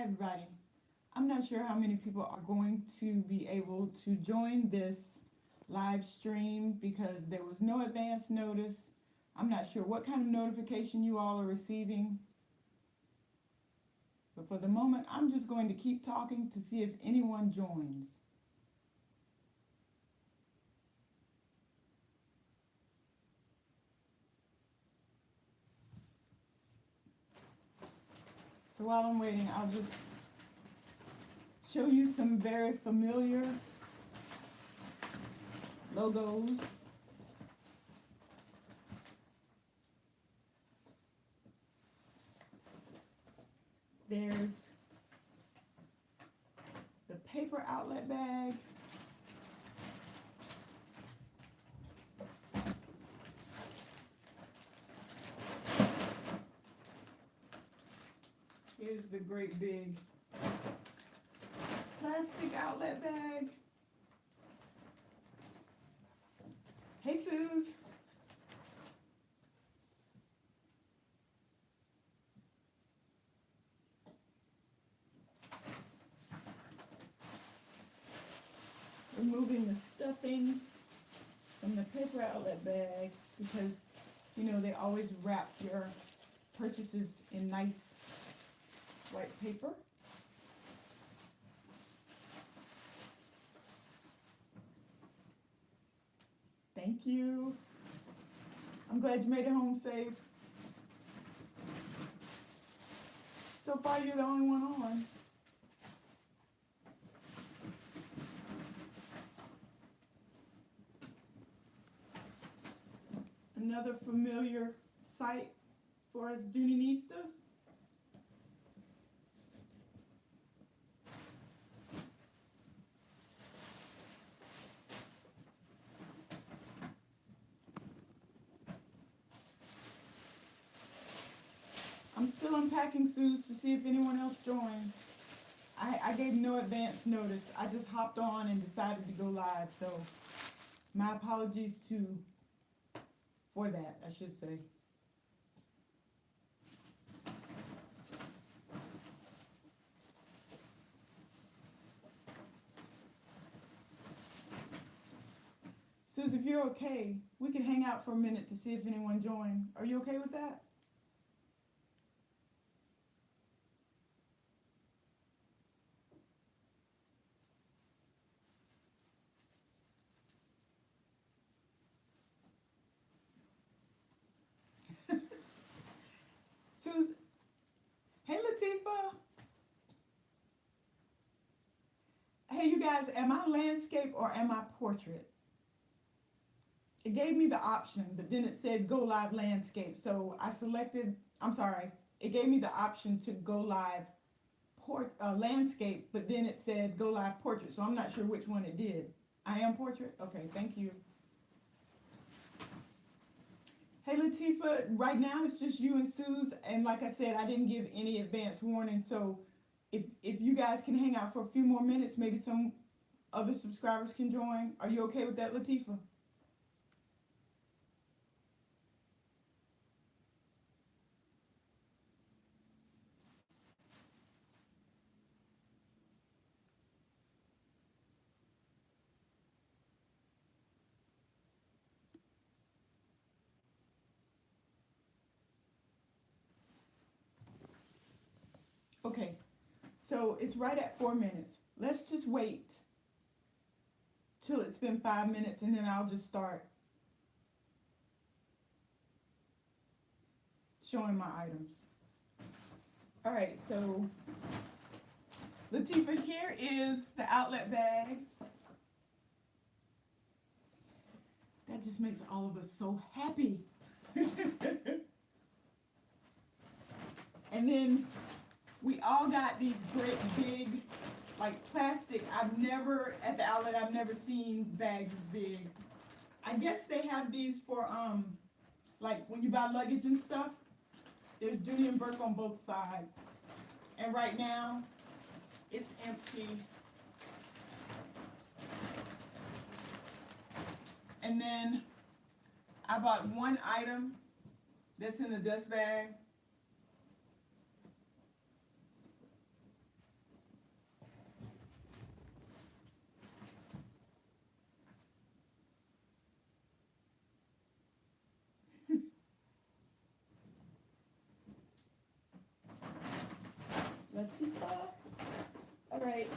everybody. I'm not sure how many people are going to be able to join this live stream because there was no advance notice. I'm not sure what kind of notification you all are receiving, but for the moment, I'm just going to keep talking to see if anyone joins. So while I'm waiting, I'll just show you some very familiar logos. There's the paper outlet bag. Here's the great big plastic outlet bag. Hey, Suze. Removing the stuffing from the paper outlet bag because, you know, they always wrap your purchases in nice white paper. Thank you. I'm glad you made it home safe. So far, you're the only one on. Another familiar site for us Doonieistas. I'm still unpacking, Suze, to see if anyone else joins. I gave no advance notice. I just hopped on and decided to go live, so my apologies for that, I should say. Suze, if you're okay, we could hang out for a minute to see if anyone joined. Are you okay with that? Suze, hey Latifah. Hey you guys, am I landscape or am I portrait? It gave me the option, but then it said go live landscape. So I selected, I'm sorry, it gave me the option to go live landscape, but then it said go live portrait. So I'm not sure which one it did. I am portrait? Okay, thank you. Hey Latifah, right now it's just you and Suze, and like I said, I didn't give any advance warning, so if you guys can hang out for a few more minutes, maybe some other subscribers can join. Are you okay with that, Latifah? Okay, so it's right at 4 minutes. Let's just wait till it's been 5 minutes and then I'll just start showing my items. All right, so Latifah, here is the outlet bag. That just makes all of us so happy. And then we all got these great big, like plastic. At the outlet, I've never seen bags as big. I guess they have these for, like when you buy luggage and stuff. There's Dooney and Bourke on both sides. And right now, it's empty. And then I bought one item that's in the dust bag. right.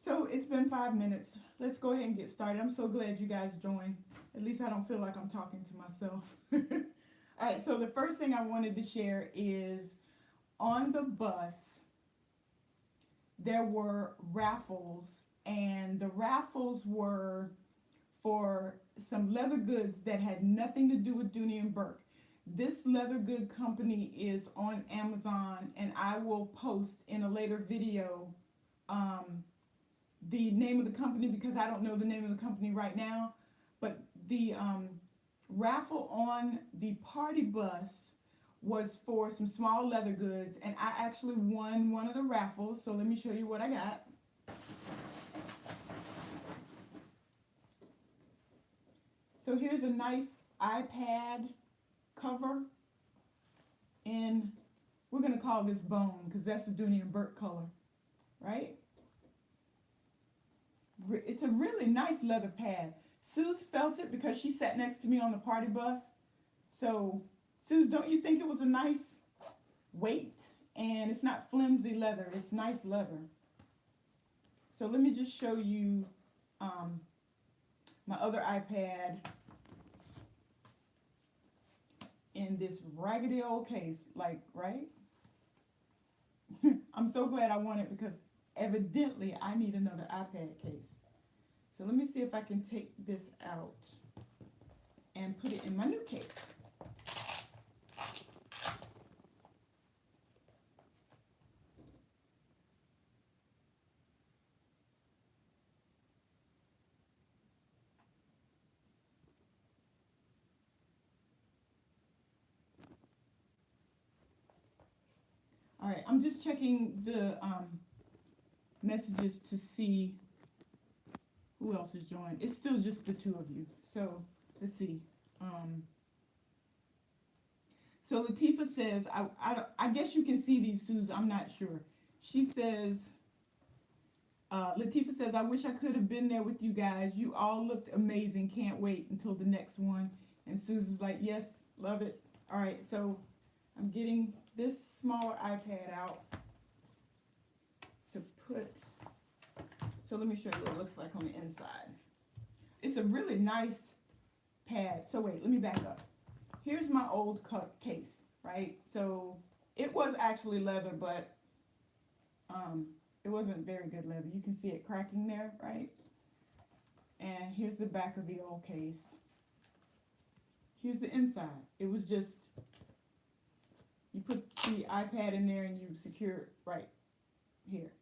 So it's been 5 minutes. Let's go ahead and get started. I'm so glad you guys joined. At least I don't feel like I'm talking to myself. All right, so the first thing I wanted to share is on the bus, there were raffles, and the raffles were for some leather goods that had nothing to do with Dooney and Bourke. This leather good company is on Amazon, and I will post in a later video the name of the company because I don't know the name of the company right now. But the raffle on the party bus was for some small leather goods, and I actually won one of the raffles. So let me show you what I got. So here's a nice iPad cover, and we're going to call this bone because that's the Dooney and Bourke color, right? It's a really nice leather pad. Suze felt it because she sat next to me on the party bus. So, Suze, don't you think it was a nice weight? And it's not flimsy leather, it's nice leather. So let me just show you my other iPad in this raggedy old case, like, right? I'm so glad I won it because evidently I need another iPad case. So let me see if I can take this out and put it in my new case. All right, I'm just checking the messages to see who else is joined. It's still just the two of you. So let's see. So Latifa says, I guess you can see these, Suze. I'm not sure. She says, Latifa says, I wish I could have been there with you guys. You all looked amazing. Can't wait until the next one. And Susan's like, yes, love it. All right, so I'm getting this smaller iPad out to put, so let me show you what it looks like on the inside. It's a really nice pad. So wait, let me back up. Here's my old case, right? So it was actually leather, but it wasn't very good leather. You can see it cracking there, right? And here's the back of the old case. Here's the inside. It was just, you put the iPad in there and you secure it right here.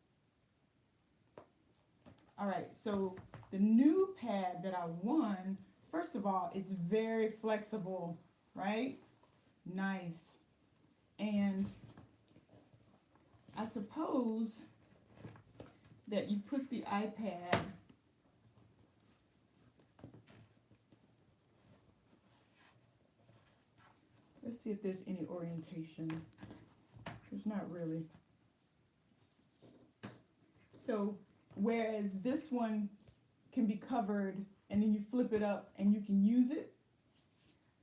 All right, so the new pad that I won, first of all, it's very flexible, right? Nice. And I suppose that you put the iPad let's see if there's any orientation. There's not really. So whereas this one can be covered and then you flip it up and you can use it,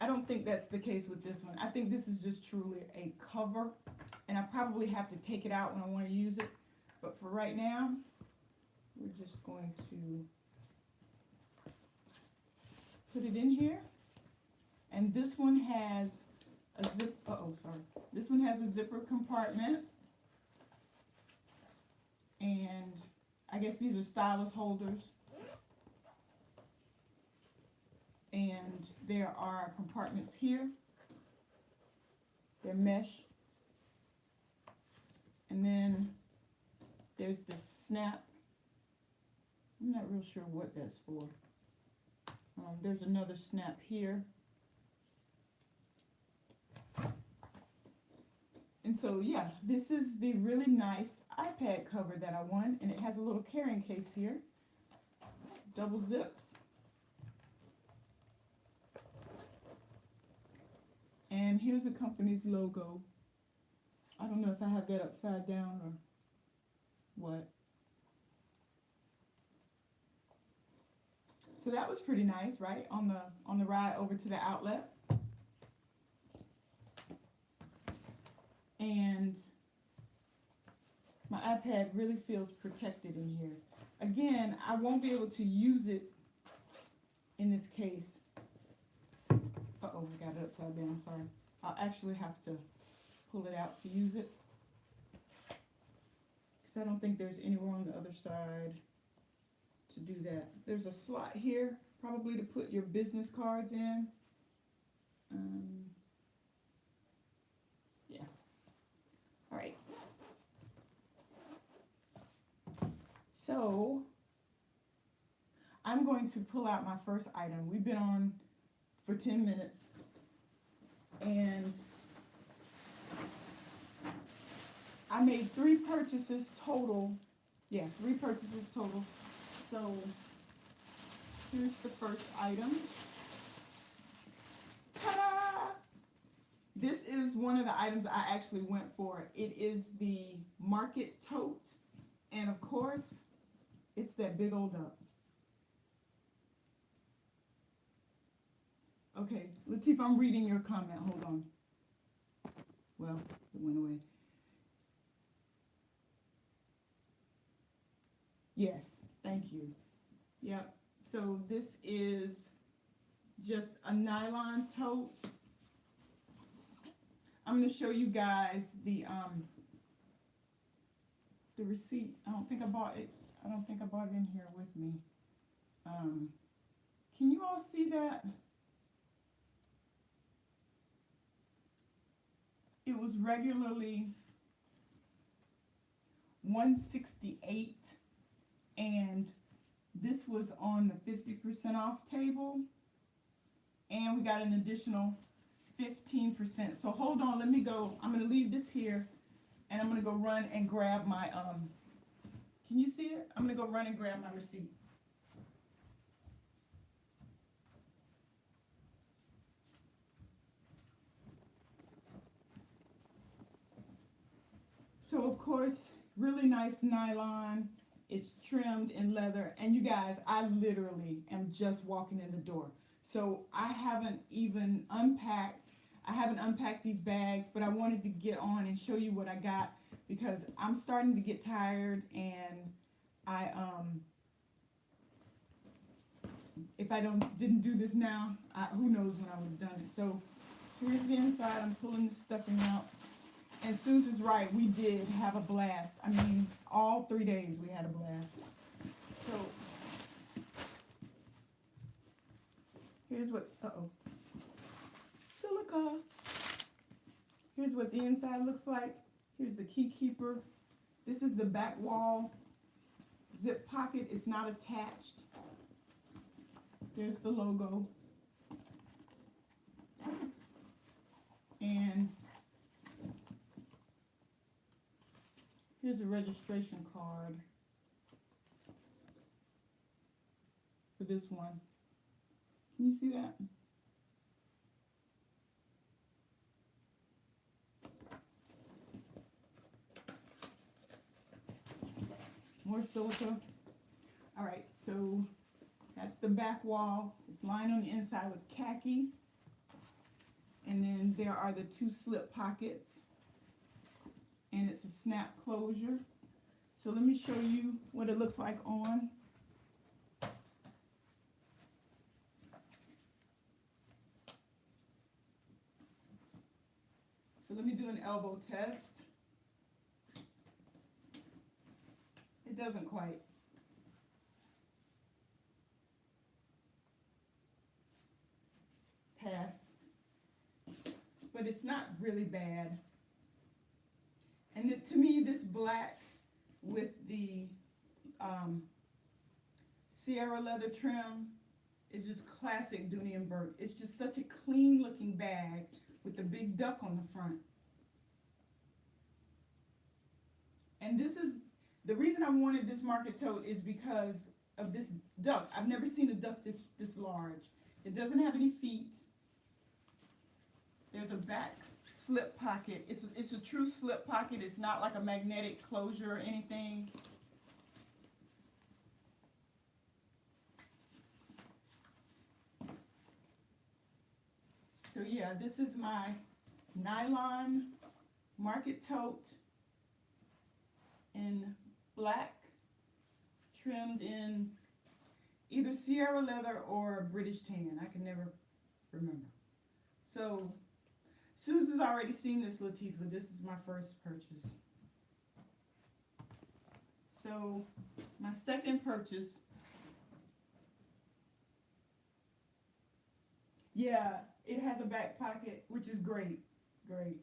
I don't think that's the case with this one. I think this is just truly a cover, and I probably have to take it out when I want to use it. But for right now, we're just going to put it in here. And this one has a zip, This one has a zipper compartment. And I guess these are stylus holders. And there are compartments here. They're mesh. And then there's this snap. I'm not real sure what that's for. There's another snap here. And so, yeah, this is the really nice iPad cover that I won. And it has a little carrying case here. Double zips. And here's the company's logo. I don't know if I have that upside down or what. So that was pretty nice, right? On the ride over to the outlet. And My iPad really feels protected in here. Again, I won't be able to use it in this case. Uh-oh, I got it upside down, sorry. I'll actually have to pull it out to use it. Because I don't think there's anywhere on the other side to do that. There's a slot here, probably to put your business cards in. Yeah. All right. So, I'm going to pull out my first item. We've been on for 10 minutes. And I made 3 purchases total. Yeah, 3 purchases total. So, here's the first item. Ta-da! This is one of the items I actually went for. It is the market tote. And of course, it's that big old duck. Okay, Latif, I'm reading your comment. Hold on. Well, it went away. Yes, thank you. Yep. So this is just a nylon tote. I'm going to show you guys the receipt. I don't think I bought it. I don't think I bought it in here with me. Can you all see that? It was regularly $168, and this was on the 50% off table, and we got an additional 15%. So hold on, let me go. I'm going to leave this here, and I'm going to go run and grab my, can you see it? I'm going to go run and grab my receipt. So of course, really nice nylon. It's trimmed in leather. And you guys, I literally am just walking in the door. So I haven't even unpacked. I haven't unpacked these bags, but I wanted to get on and show you what I got because I'm starting to get tired, and I if I didn't do this now, who knows when I would have done it. So here's the inside. I'm pulling the stuffing out. And Susan's right, we did have a blast. I mean, all 3 days we had a blast. So, here's what, silica. Here's what the inside looks like. Here's the key keeper. This is the back wall zip pocket. It's not attached. There's the logo. And here's a registration card for this one. Can you see that? More silica. All right, so that's the back wall. It's lined on the inside with khaki. And then there are the 2 slip pockets. And it's a snap closure. So let me show you what it looks like on. So let me do an elbow test. It doesn't quite. Pass. But it's not really bad. And to me, this black with the Sierra leather trim is just classic Dooney and Bourke. It's just such a clean looking bag with the big duck on the front. And this is, the reason I wanted this market tote is because of this duck. I've never seen a duck this large. It doesn't have any feet. There's a back slip pocket. It's a true slip pocket. It's not like a magnetic closure or anything. So yeah, this is my nylon market tote. in black, trimmed in either Sierra leather or British tan. I can never remember. So Susan's already seen this Latifah. This is my first purchase. So my second purchase, yeah, it has a back pocket, which is great. Great.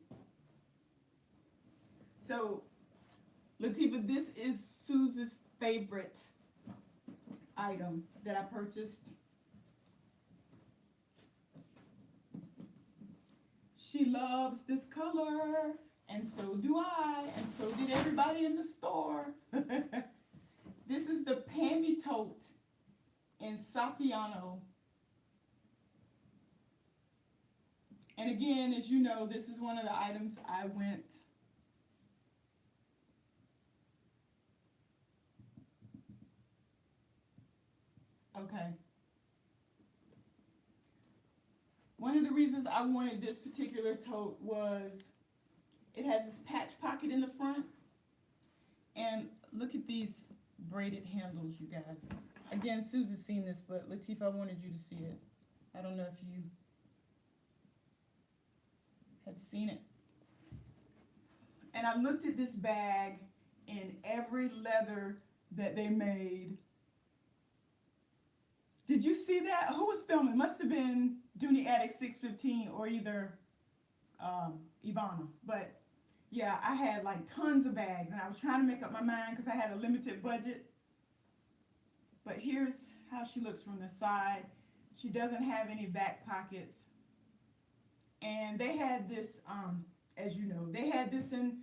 So Latifah, this is Susan's favorite item that I purchased. She loves this color, and so do I, and so did everybody in the store. This is the Pammy Tote in Saffiano. And again, as you know, this is one of the items I went okay. One of the reasons I wanted this particular tote was it has this patch pocket in the front. And look at these braided handles, you guys. Again, Susan's seen this, but Latifah, I wanted you to see it. I don't know if you had seen it. And I looked at this bag in every leather that they made. Did you see that? Who was filming? Must have been Dooney Addict 615 or either Ivana. But yeah, I had like tons of bags and I was trying to make up my mind because I had a limited budget. But here's how she looks from the side. She doesn't have any back pockets. And they had this, as you know, they had this in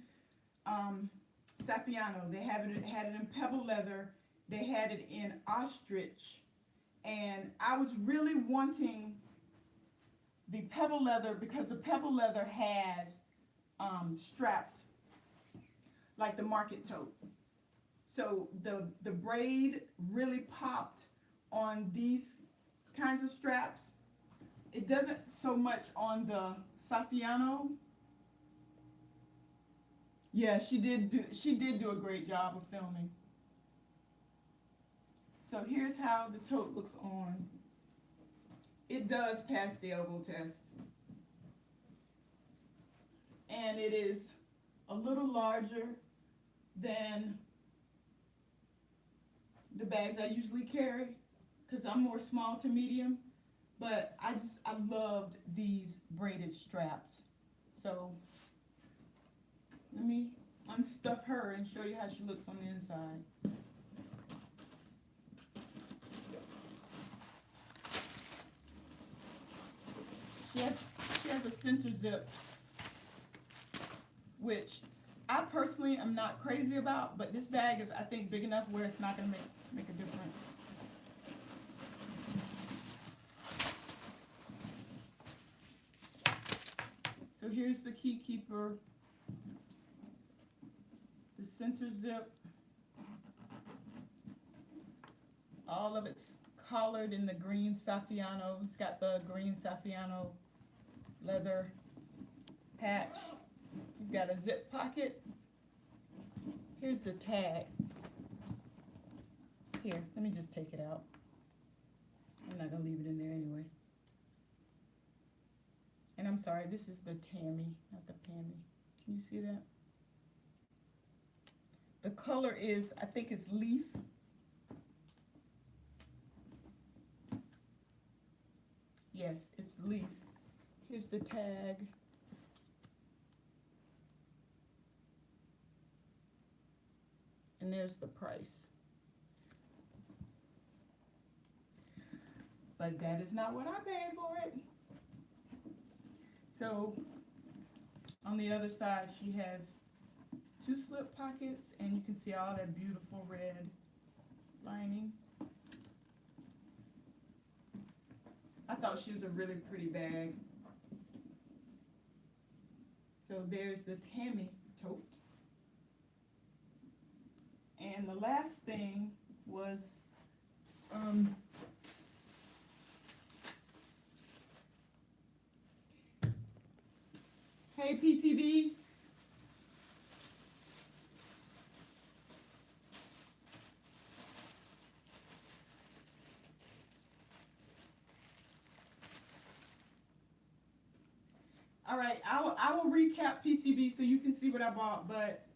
Saffiano. They had it in pebble leather. They had it in ostrich. And I was really wanting the pebble leather because the pebble leather has straps like the market tote. So the braid really popped on these kinds of straps. It doesn't so much on the Saffiano. Yeah, she did do a great job of filming. So here's how the tote looks on. It does pass the elbow test. And it is a little larger than the bags I usually carry because I'm more small to medium. But I loved these braided straps. So let me unstuff her and show you how she looks on the inside. She has a center zip, which I personally am not crazy about, but this bag is, I think, big enough where it's not going to make a difference. So here's the key keeper, the center zip. All of it's collared in the green Saffiano. It's got the green Saffiano leather patch. You've got a zip pocket. Here's the tag. Here, let me just take it out. I'm not going to leave it in there anyway. And I'm sorry, this is the Tammy, not the Pammy. Can you see that? The color is, I think it's leaf. Yes, it's leaf. Here's the tag. And there's the price. But that is not what I paid for it. So on the other side, she has 2 slip pockets, and you can see all that beautiful red lining. I thought she was a really pretty bag. So there's the Tammy tote. And the last thing was hey PTV, All right, I will recap PTB so you can see what I bought, but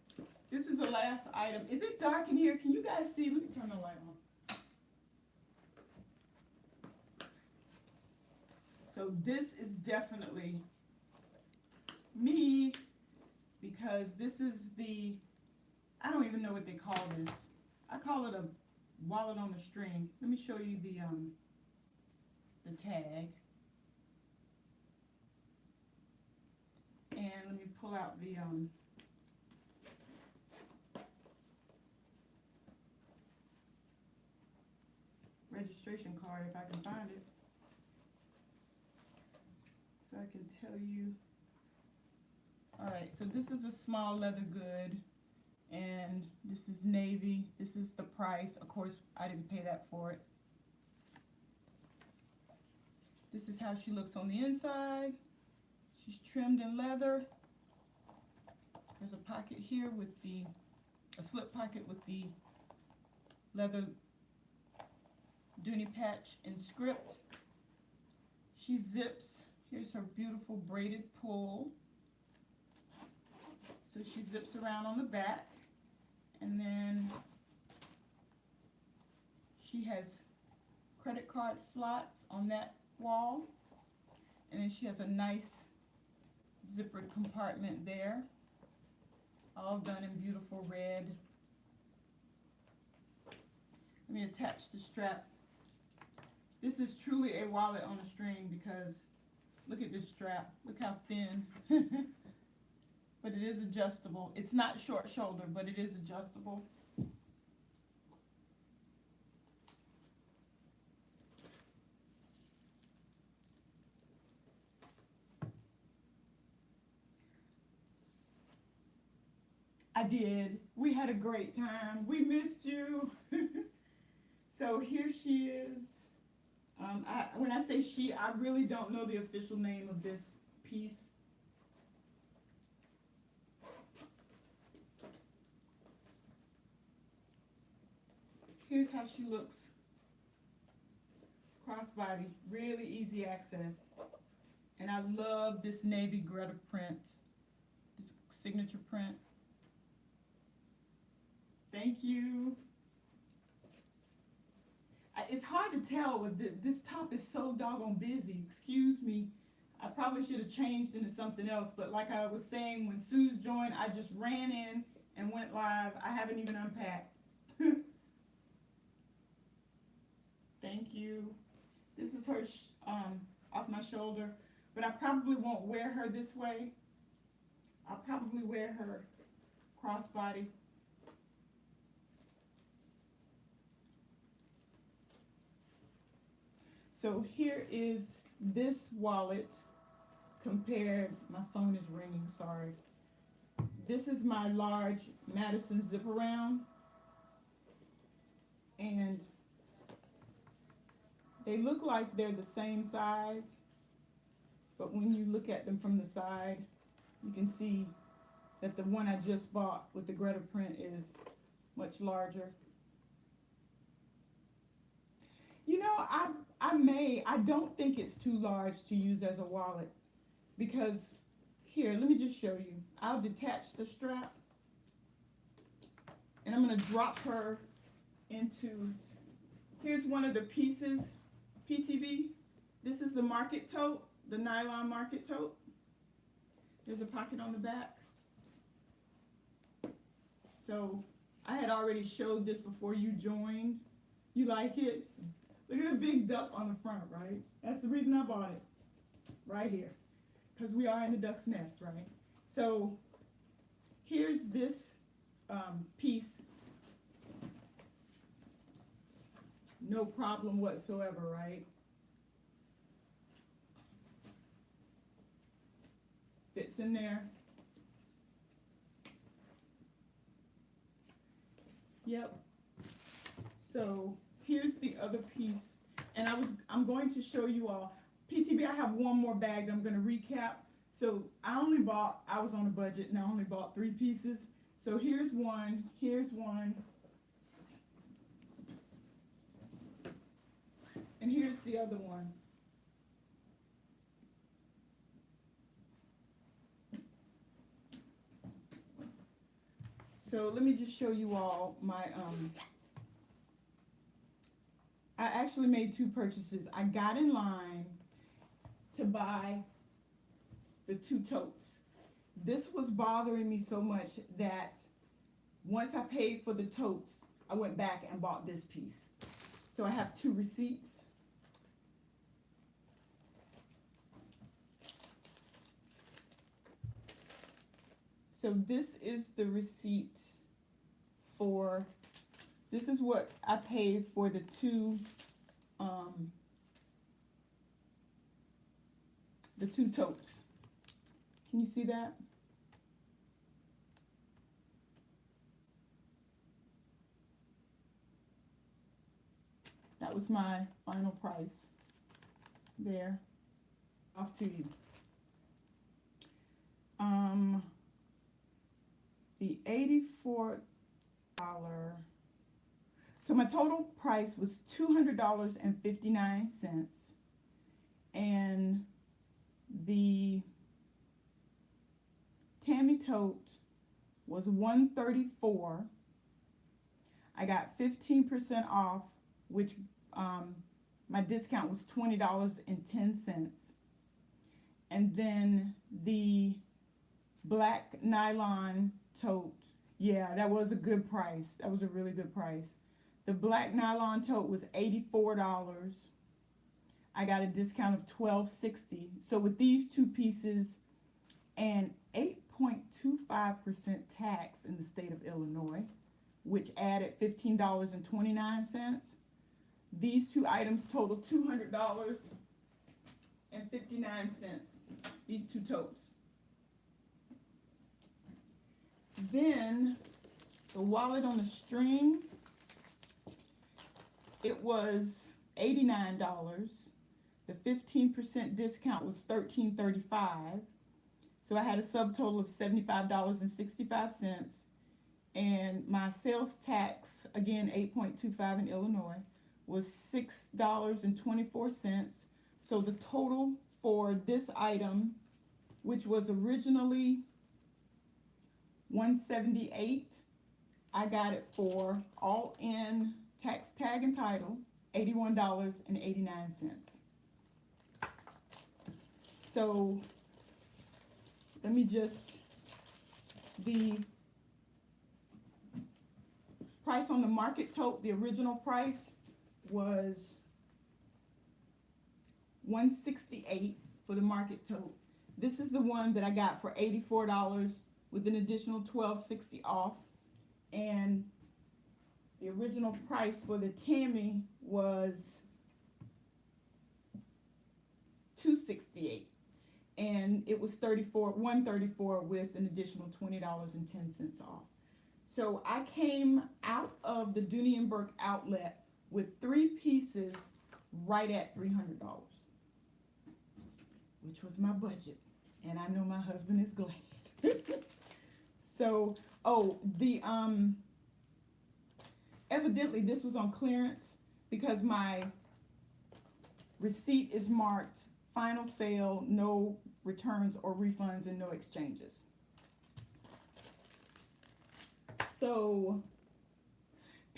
this is the last item. Is it dark in here? Can you guys see? Let me turn the light on. So this is definitely me because this is the, I don't even know what they call this. I call it a wallet on a string. Let me show you the tag. And let me pull out the registration card if I can find it. So I can tell you. All right, so this is a small leather good, and this is navy. This is the price. Of course, I didn't pay that for it. This is how she looks on the inside. She's trimmed in leather. There's a pocket here with a slip pocket with the leather Dooney patch and script. She zips. Here's her beautiful braided pull. So she zips around on the back, and then she has credit card slots on that wall, and then she has a nice zippered compartment there, all done in beautiful red. Let me attach the strap. This is truly a wallet on a string because look at this strap. Look how thin. But it is adjustable. It's not short shoulder, but it is adjustable. I did. We had a great time. We missed you. So here she is. When I say she, I really don't know the official name of this piece. Here's how she looks. Crossbody, really easy access. And I love this navy Greta print, this signature print. Thank you. It's hard to tell with this top is so doggone busy. Excuse me. I probably should have changed into something else, but like I was saying, when Sue's joined, I just ran in and went live. I haven't even unpacked. Thank you. This is her off my shoulder, but I probably won't wear her this way. I'll probably wear her crossbody. So here is this wallet compared, my phone is ringing, sorry. This is my large Madison zip around, and they look like they're the same size, but when you look at them from the side, you can see that the one I just bought with the Greta print is much larger. You know, I don't think it's too large to use as a wallet, because here, let me just show you. I'll detach the strap, and I'm gonna drop her into, here's one of the pieces, PTB. This is the market tote, the nylon market tote. There's a pocket on the back. So I had already showed this before you joined. You like it? Look at the big duck on the front, right? That's the reason I bought it, right here, because we are in the duck's nest, right? So here's this piece, no problem whatsoever, right? Fits in there. Yep. So here's the other piece, and I'm going to show you all. PTB, I have one more bag that I'm going to recap. So I was on a budget, and I only bought 3 pieces. So here's one, and here's the other one. so let me just show you all my, I actually made 2 purchases. I got in line to buy the 2 totes. This was bothering me so much that once I paid for the totes, I went back and bought this piece. So I have 2 receipts. So this is the receipt for, this is what I paid for the 2 totes. Can you see that? That was my final price there. Off to you. The $84. So my total price was $200.59, and the Tammy tote was $134. I got 15% off, which my discount was $20.10. And then the black nylon tote, yeah, that was a good price. That was a really good price. The black nylon tote was $84. I got a discount of $12.60. So with these 2 pieces and 8.25% tax in the state of Illinois, which added $15.29, these 2 items total $200.59. These 2 totes. Then the wallet on the string, it was $89. The 15% discount was $13.35. So I had a subtotal of $75.65. And my sales tax, again 8.25 in Illinois, was $6.24. So the total for this item, which was originally $178, I got it for all in tax, tag, and title, $81.89. So let me just, the price on the market tote, the original price was $168 for the market tote. This is the one that I got for $84 with an additional $12.60 off. And the original price for the Tammy was $268. And it was $134 with an additional $20.10 off. So I came out of the Dooney and Bourke outlet with 3 pieces right at $300, which was my budget. And I know my husband is glad. So, evidently this was on clearance because my receipt is marked final sale, no returns or refunds, and no exchanges. So,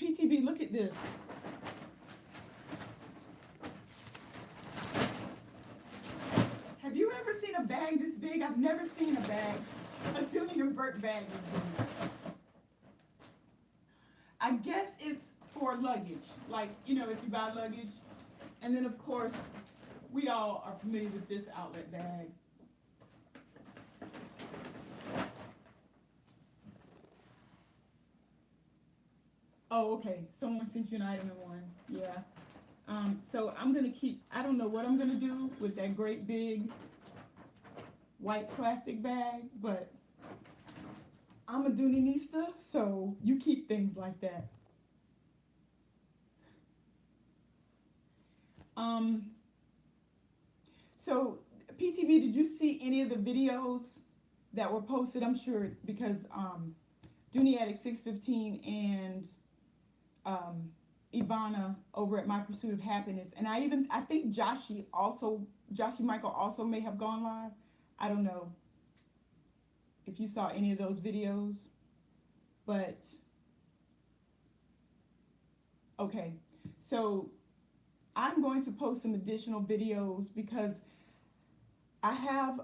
PTB, look at this. Have you ever seen a bag this big? I've never seen a bag, a Dooney and Bourke bag this big. I guess it's for luggage, like, you know, if you buy luggage. And then, of course, we all are familiar with this outlet bag. Oh, okay. Someone sent you an item in one. Yeah. So I'm going to keep, I don't know what I'm going to do with that great big white plastic bag, but I'm a Dooney-nista, so you keep things like that. So PTB, did you see any of the videos that were posted? I'm sure because Dooney Addict 615 and Ivana over at My Pursuit of Happiness, and I think Joshie Michael also may have gone live. I don't know if you saw any of those videos. But okay, so I'm going to post some additional videos because I have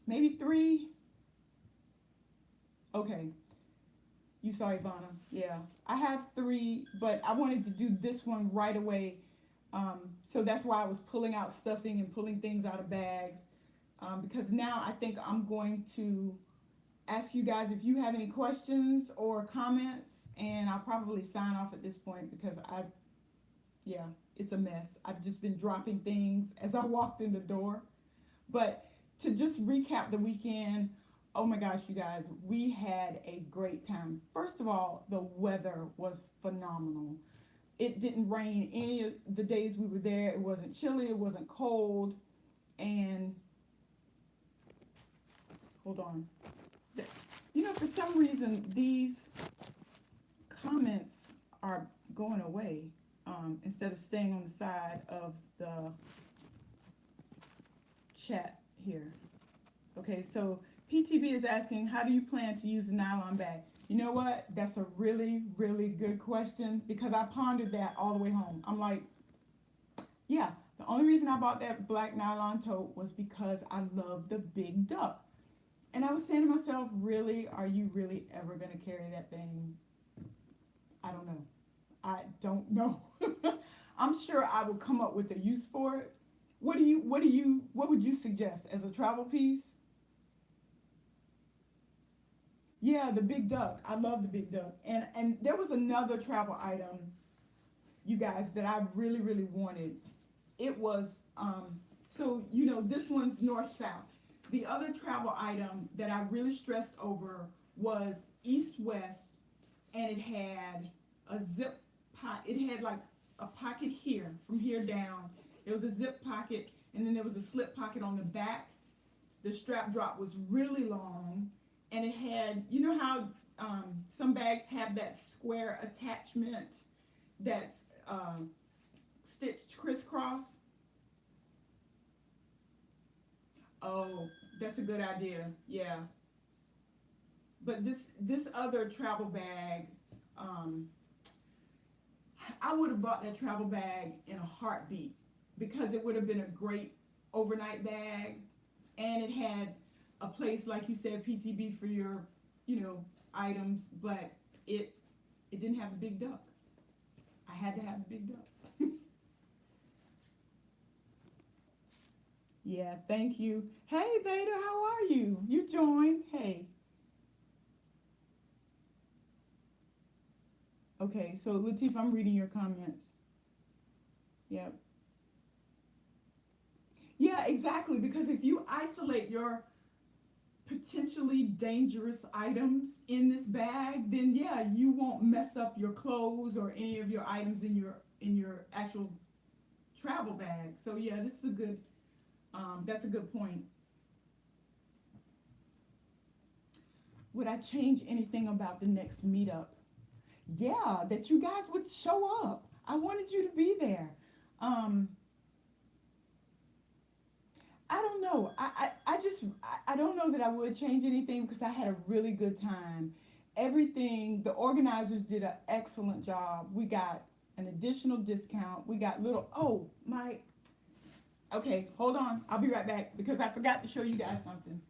maybe three. Okay, you saw Ivana. Yeah, I have three, but I wanted to do this one right away. So that's why I was pulling out stuffing and pulling things out of bags. Because now I think I'm going to ask you guys if you have any questions or comments, and I'll probably sign off at this point because yeah, it's a mess. I've just been dropping things as I walked in the door. But to just recap the weekend, oh my gosh, you guys, we had a great time. First of all, the weather was phenomenal. It didn't rain any of the days we were there. It wasn't chilly, it wasn't cold, and hold on. You know, for some reason, these comments are going away instead of staying on the side of the chat here. Okay, so PTB is asking, how do you plan to use the nylon bag? You know what? That's a really, really good question because I pondered that all the way home. I'm like, yeah, the only reason I bought that black nylon tote was because I love the big duck. And I was saying to myself, really, are you really ever going to carry that thing? I don't know. I don't know. I'm sure I will come up with a use for it. What would you suggest as a travel piece? Yeah, the big duck. I love the big duck. And there was another travel item, you guys, that I really, really wanted. It was so you know, this one's north south. The other travel item that I really stressed over was east west, and it had a zip pot. It had like a pocket here, from here down. There was a zip pocket, and then there was a slip pocket on the back. The strap drop was really long, and it had, you know how some bags have that square attachment that's stitched crisscross? Oh, that's a good idea. Yeah. But this other travel bag, I would have bought that travel bag in a heartbeat because it would have been a great overnight bag, and it had a place like you said, PTB, for your, you know, items, but it didn't have the big duck. I had to have the big duck. Yeah, thank you. Hey, Vader, how are you? You joined. Hey. Okay, so Latif, I'm reading your comments. Yep. Yeah, exactly. Because if you isolate your potentially dangerous items in this bag, then yeah, you won't mess up your clothes or any of your items in your actual travel bag. So yeah, this is a good. That's a good point. Would I change anything about the next meetup? Yeah, that you guys would show up. I wanted you to be there. Um, I don't know. I don't know that I would change anything because I had a really good time. Everything, the organizers did an excellent job. We got an additional discount. We got little, oh, my, okay, hold on. I'll be right back because I forgot to show you guys something.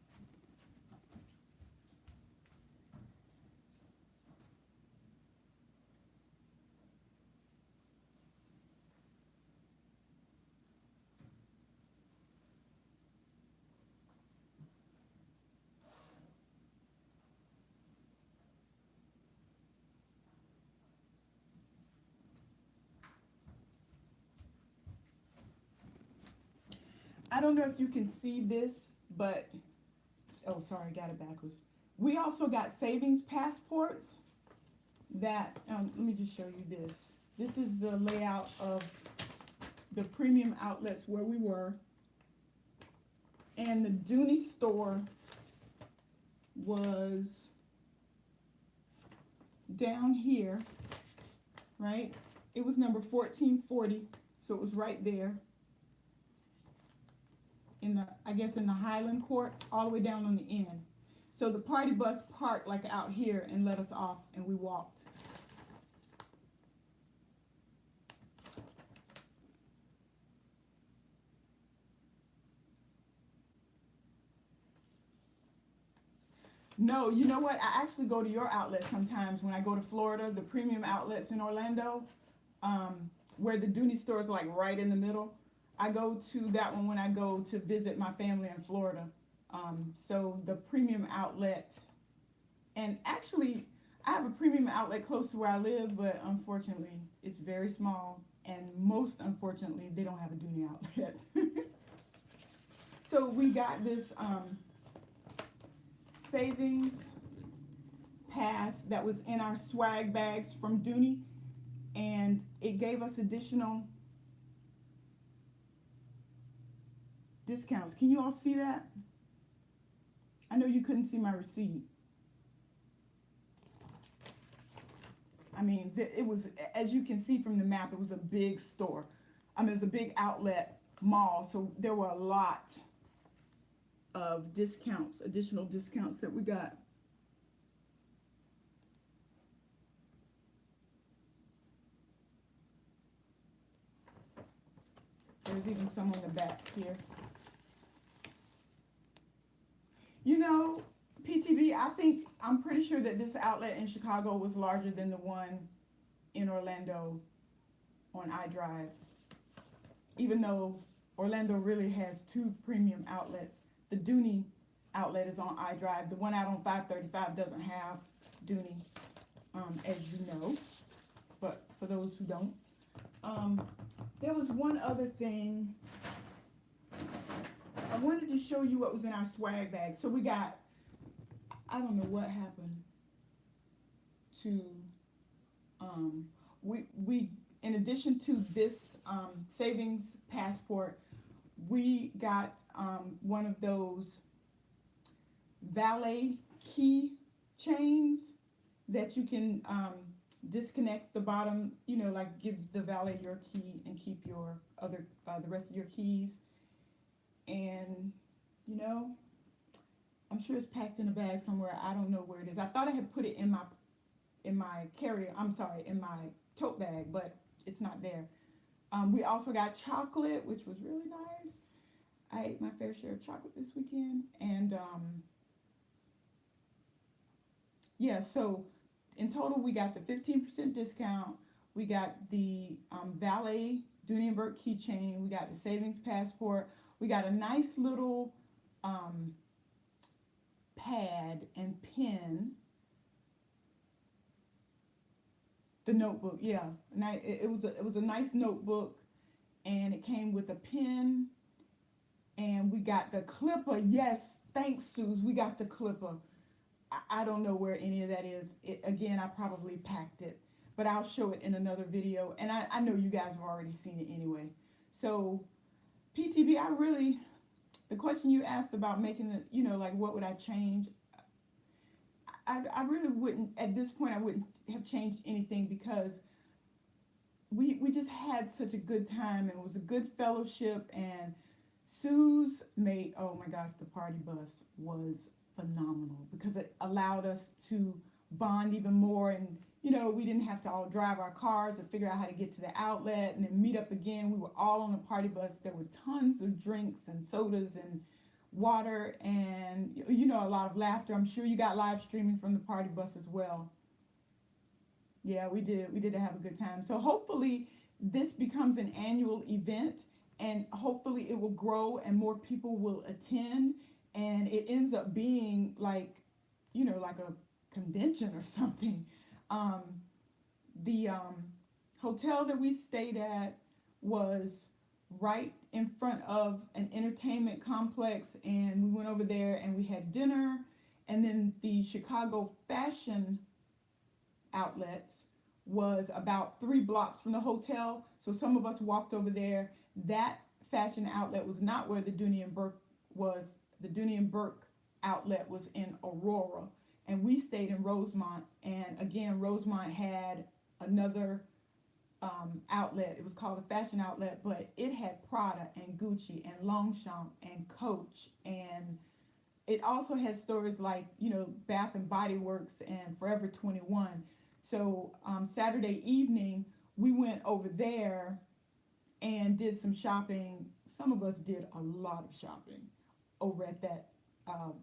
I don't know if you can see this, but oh, sorry, got it backwards. We also got savings passports that, let me just show you this. This is the layout of the premium outlets where we were. And the Dooney store was down here, right? It was number 1440, so it was right there. In the, I guess in the Highland Court, all the way down on the end. So the party bus parked like out here and let us off, and we walked. No, you know what? I actually go to your outlet sometimes when I go to Florida, the premium outlets in Orlando, where the Dooney store is like right in the middle. I go to that one when I go to visit my family in Florida. So the premium outlet, and actually, I have a premium outlet close to where I live, but unfortunately, it's very small, and most unfortunately, they don't have a Dooney outlet. So we got this savings pass that was in our swag bags from Dooney, and it gave us additional discounts. Can you all see that? I know you couldn't see my receipt. I mean, it was, as you can see from the map, it was a big store. I mean, it was a big outlet mall, so there were a lot of discounts, additional discounts that we got. There's even some on the back here. You know, PTB, I'm pretty sure that this outlet in Chicago was larger than the one in Orlando on iDrive. Even though Orlando really has two premium outlets. The Dooney outlet is on iDrive. The one out on 535 doesn't have Dooney, as you know, but for those who don't. There was one other thing. I wanted to show you what was in our swag bag. So we got, I don't know what happened to, we in addition to this savings passport, we got one of those valet key chains that you can disconnect the bottom, you know, like give the valet your key and keep your other, the rest of your keys. And, you know, I'm sure it's packed in a bag somewhere. I don't know where it is. I thought I had put it in my carrier, in my tote bag, but it's not there. We also got chocolate, which was really nice. I ate my fair share of chocolate this weekend. And, yeah, so in total, we got the 15% discount. We got the valet Dooney and Bourke keychain. We got the savings passport. We got a nice little pad and pen. The notebook, yeah. It was a nice notebook, and it came with a pen. And we got the clipper. Yes, thanks, Suze. We got the clipper. I don't know where any of that is. Again, I probably packed it, but I'll show it in another video. And I know you guys have already seen it anyway. So, PTB, the question you asked about making it, you know, like what would I change? I really wouldn't, at this point, I wouldn't have changed anything because we just had such a good time, and it was a good fellowship, and Sue's made, oh my gosh, the party bus was phenomenal because it allowed us to bond even more, and you know, we didn't have to all drive our cars or figure out how to get to the outlet and then meet up again. We were all on the party bus. There were tons of drinks and sodas and water and, you know, a lot of laughter. I'm sure you got live streaming from the party bus as well. Yeah, we did have a good time. So hopefully this becomes an annual event, and hopefully it will grow and more people will attend, and it ends up being like, you know, like a convention or something. The hotel that we stayed at was right in front of an entertainment complex, and we went over there and we had dinner. And then the Chicago fashion outlets was about 3 blocks from the hotel, so some of us walked over there. That fashion outlet was not where the Dooney and Bourke was. The Dooney and Bourke outlet was in Aurora, and we stayed in Rosemont. And again, Rosemont had another outlet. It was called a fashion outlet, but it had Prada and Gucci and Longchamp and Coach and it also has stores like, Bath and Body Works and Forever 21. So Saturday evening, we went over there and did some shopping. Some of us did a lot of shopping over at that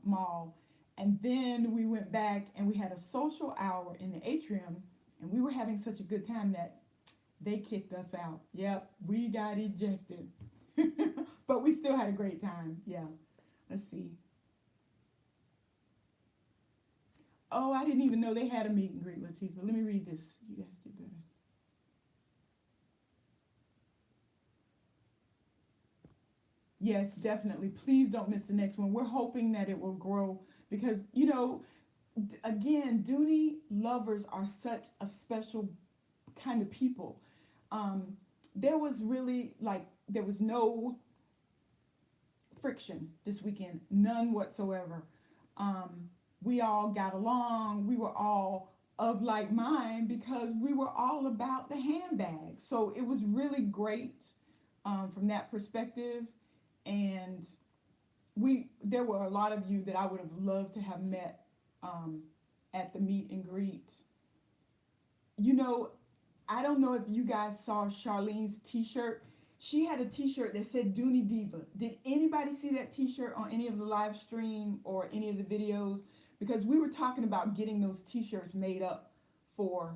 mall. And then we went back and we had a social hour in the atrium, and we were having such a good time that they kicked us out. Yep, we got ejected. But we still had a great time. Yeah. Let's see. Oh, I didn't even know they had a meet and greet, Latifah. Let me read this. You guys do better. Yes, definitely. Please don't miss the next one. We're hoping that it will grow because, again, Dooney lovers are such a special kind of people. Um, there was really like, there was no friction this weekend, none whatsoever. We all got along. We were all of like mind because we were all about the handbag. So it was really great from that perspective. And there were a lot of you that I would have loved to have met um, at the meet and greet. You know, I don't know if you guys saw Charlene's T-shirt. She had a T-shirt that said Dooney Diva. Did anybody see that T-shirt on any of the live stream or any of the videos? Because we were talking about getting those T-shirts made up for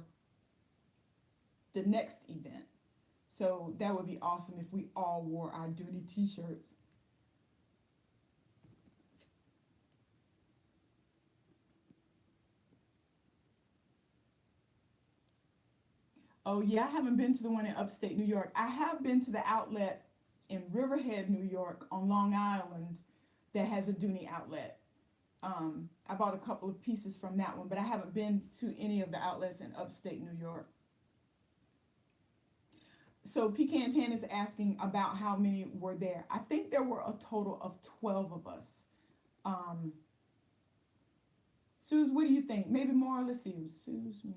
the next event. So that would be awesome if we all wore our Dooney T-shirts. Oh yeah, I haven't been to the one in upstate New York. I have been to the outlet in Riverhead, New York, on Long Island, that has a Dooney outlet. I bought a couple of pieces from that one, but I haven't been to any of the outlets in upstate New York. So Pecan Tan is asking about how many were there. I think there were a total of 12 of us. Um, Suze, what do you think? Maybe more? Let's see. Suze, me.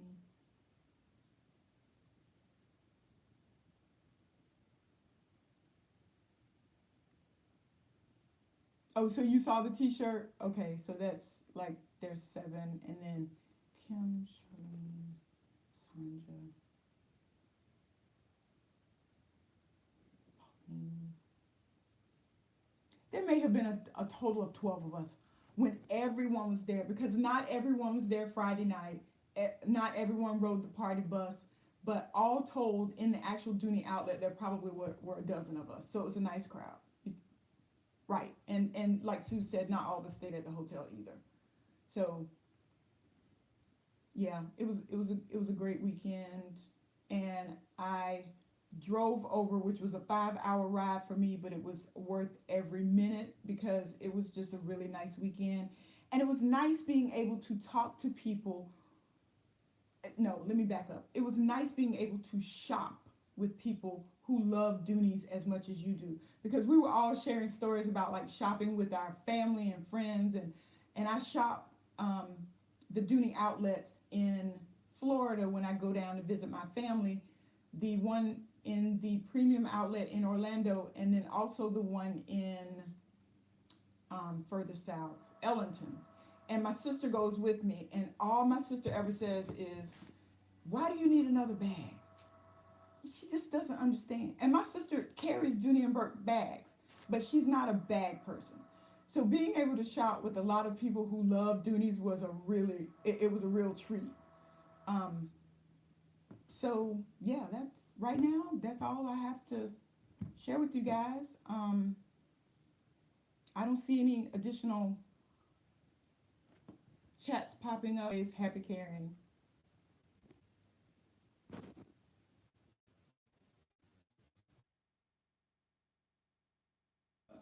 Oh, so you saw the T-shirt? Okay, so that's like there's 7, and then Kim, Charlene, Sandra, Pauline. There may have been a total of 12 of us when everyone was there, because not everyone was there Friday night. Not everyone rode the party bus, but all told, in the actual Dooney outlet, there probably were a dozen of us. So it was a nice crowd. Right. And like Sue said, not all of us stayed at the hotel either. So yeah, it was a great weekend, and I drove over, which was a 5-hour ride for me, but it was worth every minute because it was just a really nice weekend, and it was nice being able to talk to people. No, let me back up. It was nice being able to shop with people who love Doonies as much as you do, because we were all sharing stories about like shopping with our family and friends, and I shop the Dooney outlets in Florida when I go down to visit my family. The one in the premium outlet in Orlando, and then also the one in further south, Ellington. And my sister goes with me, and all my sister ever says is, "Why do you need another bag?" She just doesn't understand. And my sister carries Dooney and Bourke bags, but she's not a bag person. So being able to shop with a lot of people who love Doonies was it was a real treat. Um, so yeah, that's right now. That's all I have to share with you guys. I don't see any additional chats popping up. It's happy caring.